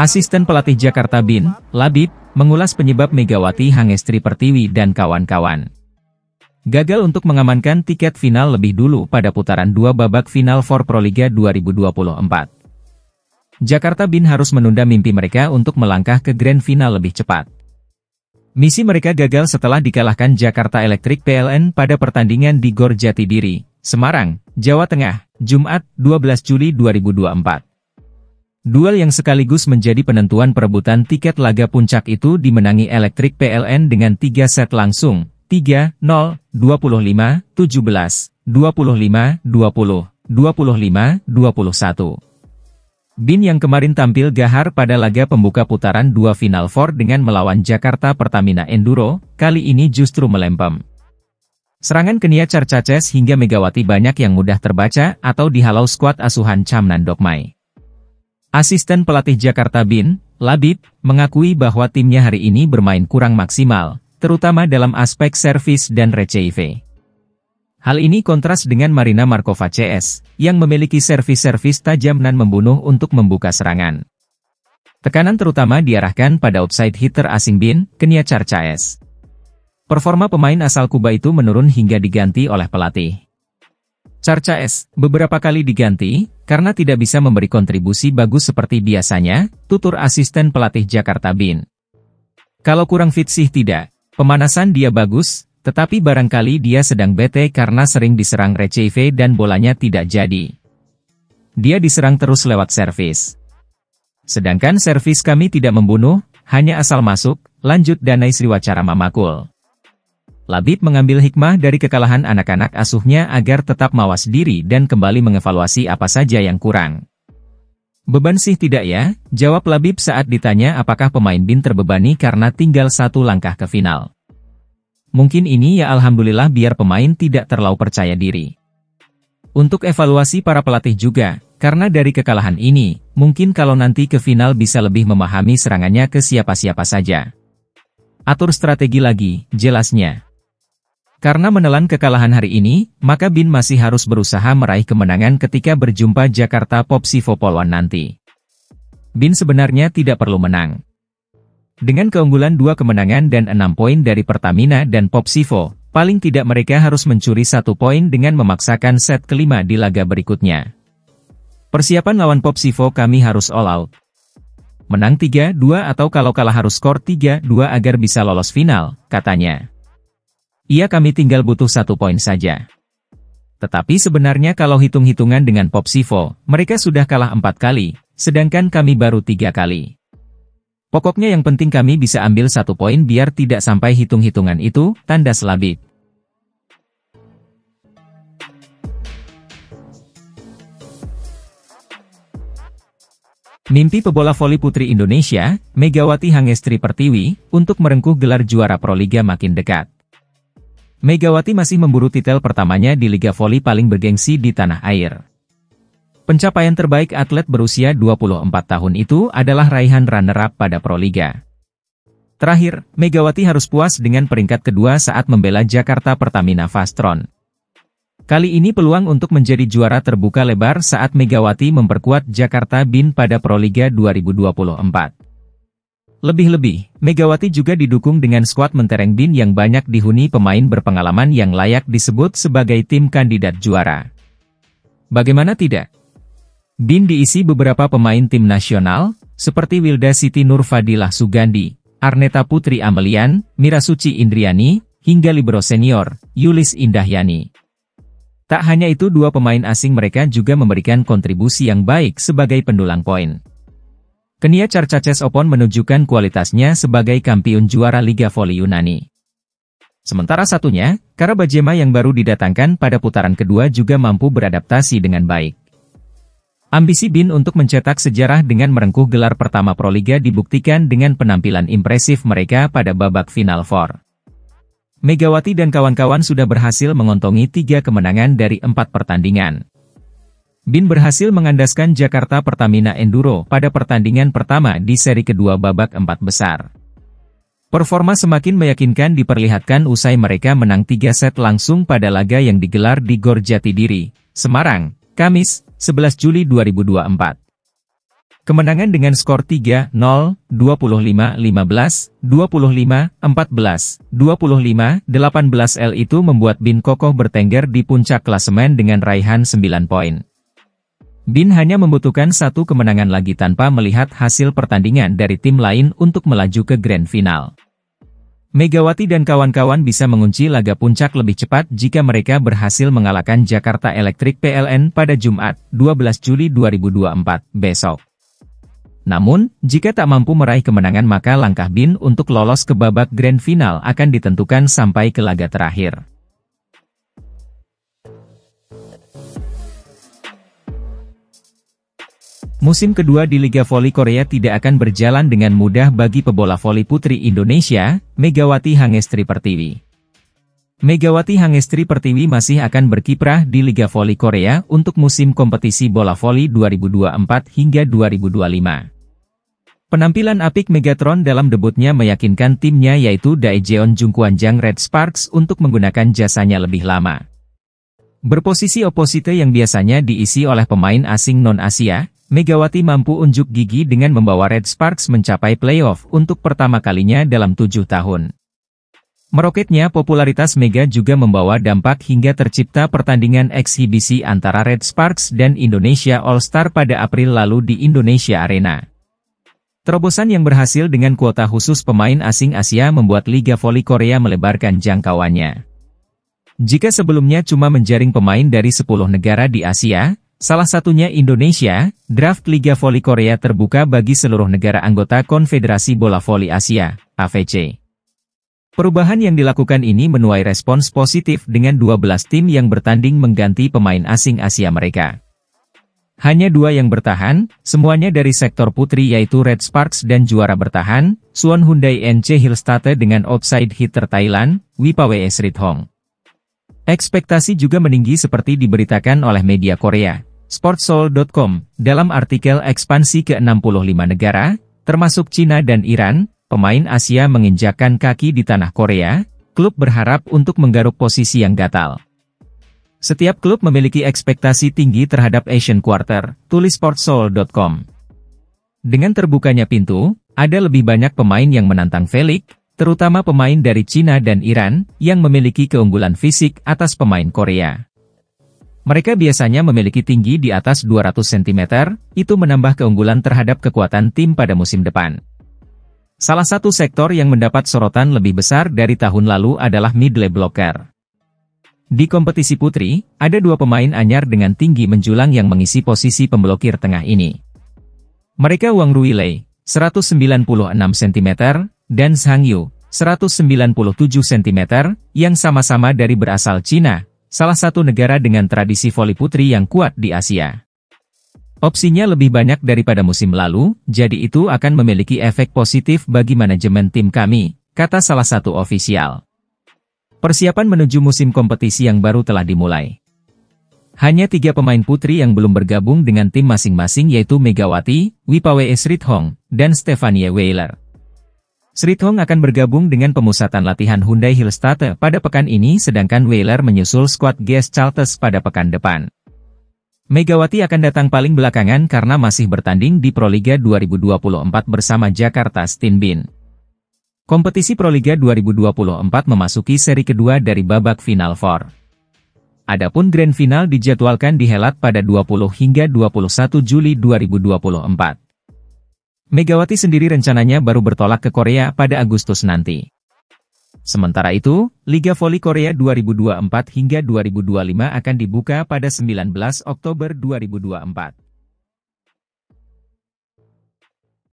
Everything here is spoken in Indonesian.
Asisten pelatih Jakarta Bin, Labib, mengulas penyebab Megawati Hangestri Pertiwi dan kawan-kawan gagal untuk mengamankan tiket final lebih dulu pada putaran 2 babak final for Proliga 2024. Jakarta Bin harus menunda mimpi mereka untuk melangkah ke grand final lebih cepat. Misi mereka gagal setelah dikalahkan Jakarta Electric PLN pada pertandingan di Gor Jatidiri, Semarang, Jawa Tengah, Jumat, 12 Juli 2024. Duel yang sekaligus menjadi penentuan perebutan tiket laga puncak itu dimenangi Electric PLN dengan 3 set langsung, 3-0, 25-17, 25-20, 25-21. Bin yang kemarin tampil gahar pada laga pembuka putaran 2 Final Four dengan melawan Jakarta Pertamina Enduro, kali ini justru melempem. Serangan Kenia Carcaces hingga Megawati banyak yang mudah terbaca atau dihalau skuad asuhan Camnan Dokmai. Asisten pelatih Jakarta Bin, Labib, mengakui bahwa timnya hari ini bermain kurang maksimal, terutama dalam aspek servis dan receive. Hal ini kontras dengan Marina Markova CS, yang memiliki servis-servis tajam dan membunuh untuk membuka serangan. Tekanan terutama diarahkan pada outside hitter asing Bin, Kenia Carcaces. Performa pemain asal Kuba itu menurun hingga diganti oleh pelatih. Carcaces beberapa kali diganti, karena tidak bisa memberi kontribusi bagus seperti biasanya, tutur asisten pelatih Jakarta Bin. Kalau kurang fit sih tidak, pemanasan dia bagus, tetapi barangkali dia sedang bete karena sering diserang receive dan bolanya tidak jadi. Dia diserang terus lewat servis. Sedangkan servis kami tidak membunuh, hanya asal masuk, lanjut Danai Sriwacara Mamakul. Labib mengambil hikmah dari kekalahan anak-anak asuhnya agar tetap mawas diri dan kembali mengevaluasi apa saja yang kurang. Beban sih tidak ya, jawab Labib saat ditanya apakah pemain Bin terbebani karena tinggal 1 langkah ke final. Mungkin ini ya alhamdulillah biar pemain tidak terlalu percaya diri. Untuk evaluasi para pelatih juga, karena dari kekalahan ini, mungkin kalau nanti ke final bisa lebih memahami serangannya ke siapa-siapa saja. Atur strategi lagi, jelasnya. Karena menelan kekalahan hari ini, maka Bin masih harus berusaha meraih kemenangan ketika berjumpa Jakarta Popsivo Polwan nanti. Bin sebenarnya tidak perlu menang. Dengan keunggulan 2 kemenangan dan 6 poin dari Pertamina dan Popsivo, paling tidak mereka harus mencuri 1 poin dengan memaksakan set kelima di laga berikutnya. Persiapan lawan Popsivo kami harus all out. Menang 3-2 atau kalau kalah harus skor 3-2 agar bisa lolos final, katanya. Iya kami tinggal butuh 1 poin saja. Tetapi sebenarnya kalau hitung-hitungan dengan Popsivo, mereka sudah kalah 4 kali, sedangkan kami baru 3 kali. Pokoknya yang penting kami bisa ambil 1 poin biar tidak sampai hitung-hitungan itu, tandas Labib. Mimpi pebola voli putri Indonesia, Megawati Hangestri Pertiwi, untuk merengkuh gelar juara Proliga makin dekat. Megawati masih memburu titel pertamanya di Liga Voli paling bergengsi di tanah air. Pencapaian terbaik atlet berusia 24 tahun itu adalah raihan runner-up pada Proliga. Terakhir, Megawati harus puas dengan peringkat kedua saat membela Jakarta Pertamina Fastron. Kali ini peluang untuk menjadi juara terbuka lebar saat Megawati memperkuat Jakarta Bin pada Proliga 2024. Lebih-lebih, Megawati juga didukung dengan skuad mentereng Bin yang banyak dihuni pemain berpengalaman yang layak disebut sebagai tim kandidat juara. Bagaimana tidak? Bin diisi beberapa pemain tim nasional, seperti Wilda Siti Nurfadilah Sugandi, Arneta Putri Amelian, Mirasuci Indriani, hingga libero senior, Yulis Indahyani. Tak hanya itu, 2 pemain asing mereka juga memberikan kontribusi yang baik sebagai pendulang poin. Kenia Carcaces Opon menunjukkan kualitasnya sebagai kampiun juara Liga Voli Yunani. Sementara satunya, Karabajema yang baru didatangkan pada putaran kedua juga mampu beradaptasi dengan baik. Ambisi Bin untuk mencetak sejarah dengan merengkuh gelar pertama Proliga dibuktikan dengan penampilan impresif mereka pada babak Final Four. Megawati dan kawan-kawan sudah berhasil mengontongi 3 kemenangan dari 4 pertandingan. Bin berhasil mengandaskan Jakarta Pertamina Enduro pada pertandingan pertama di seri kedua babak 4 besar. Performa semakin meyakinkan diperlihatkan usai mereka menang 3 set langsung pada laga yang digelar di Gor Jatidiri, Semarang, Kamis, 11 Juli 2024. Kemenangan dengan skor 3-0, 25-15, 25-14, 25-18 itu membuat Bin kokoh bertengger di puncak klasemen dengan raihan 9 poin. Bin hanya membutuhkan satu kemenangan lagi tanpa melihat hasil pertandingan dari tim lain untuk melaju ke grand final. Megawati dan kawan-kawan bisa mengunci laga puncak lebih cepat jika mereka berhasil mengalahkan Jakarta Electric PLN pada Jumat, 12 Juli 2024, besok. Namun, jika tak mampu meraih kemenangan maka langkah Bin untuk lolos ke babak grand final akan ditentukan sampai ke laga terakhir. Musim kedua di Liga Voli Korea tidak akan berjalan dengan mudah bagi pebola voli putri Indonesia, Megawati Hangestri Pertiwi. Megawati Hangestri Pertiwi masih akan berkiprah di Liga Voli Korea untuk musim kompetisi bola voli 2024 hingga 2025. Penampilan apik Megatron dalam debutnya meyakinkan timnya yaitu Daejeon Jungkwanjang Red Sparks untuk menggunakan jasanya lebih lama. Berposisi oposite yang biasanya diisi oleh pemain asing non-Asia, Megawati mampu unjuk gigi dengan membawa Red Sparks mencapai playoff untuk pertama kalinya dalam 7 tahun. Meroketnya popularitas Mega juga membawa dampak hingga tercipta pertandingan eksibisi antara Red Sparks dan Indonesia All-Star pada April lalu di Indonesia Arena. Terobosan yang berhasil dengan kuota khusus pemain asing Asia membuat Liga Voli Korea melebarkan jangkauannya. Jika sebelumnya cuma menjaring pemain dari 10 negara di Asia, salah satunya Indonesia, draft Liga Voli Korea terbuka bagi seluruh negara anggota Konfederasi Bola Voli Asia, AVC. Perubahan yang dilakukan ini menuai respons positif dengan 12 tim yang bertanding mengganti pemain asing Asia mereka. Hanya 2 yang bertahan, semuanya dari sektor putri yaitu Red Sparks dan juara bertahan, Suwon Hyundai NC Hillstate dengan outside hitter Thailand, Wipawe Srithong. Ekspektasi juga meninggi seperti diberitakan oleh media Korea, Sportsoul.com, dalam artikel ekspansi ke 65 negara, termasuk Cina dan Iran, pemain Asia menginjakkan kaki di tanah Korea, klub berharap untuk menggaruk posisi yang gatal. Setiap klub memiliki ekspektasi tinggi terhadap Asian Quarter, tulis Sportsoul.com. Dengan terbukanya pintu, ada lebih banyak pemain yang menantang V-League, terutama pemain dari Cina dan Iran, yang memiliki keunggulan fisik atas pemain Korea. Mereka biasanya memiliki tinggi di atas 200 cm, itu menambah keunggulan terhadap kekuatan tim pada musim depan. Salah satu sektor yang mendapat sorotan lebih besar dari tahun lalu adalah middle blocker. Di kompetisi putri, ada 2 pemain anyar dengan tinggi menjulang yang mengisi posisi pemblokir tengah ini. Mereka Wang Ruilei, 196 cm, dan Zhang Yu, 197 cm, yang sama-sama dari berasal Cina, salah satu negara dengan tradisi voli putri yang kuat di Asia. Opsinya lebih banyak daripada musim lalu, jadi itu akan memiliki efek positif bagi manajemen tim kami, kata salah satu ofisial. Persiapan menuju musim kompetisi yang baru telah dimulai. Hanya 3 pemain putri yang belum bergabung dengan tim masing-masing yaitu Megawati, Wipawe Srithong, dan Stefanie Weiler. Srithong akan bergabung dengan pemusatan latihan Hyundai Hillstate pada pekan ini sedangkan Weiler menyusul skuad GS Chalters pada pekan depan. Megawati akan datang paling belakangan karena masih bertanding di Proliga 2024 bersama Jakarta Stin Bin. Kompetisi Proliga 2024 memasuki seri kedua dari babak Final Four. Adapun Grand Final dijadwalkan dihelat pada 20 hingga 21 Juli 2024. Megawati sendiri rencananya baru bertolak ke Korea pada Agustus nanti. Sementara itu, Liga Voli Korea 2024 hingga 2025 akan dibuka pada 19 Oktober 2024.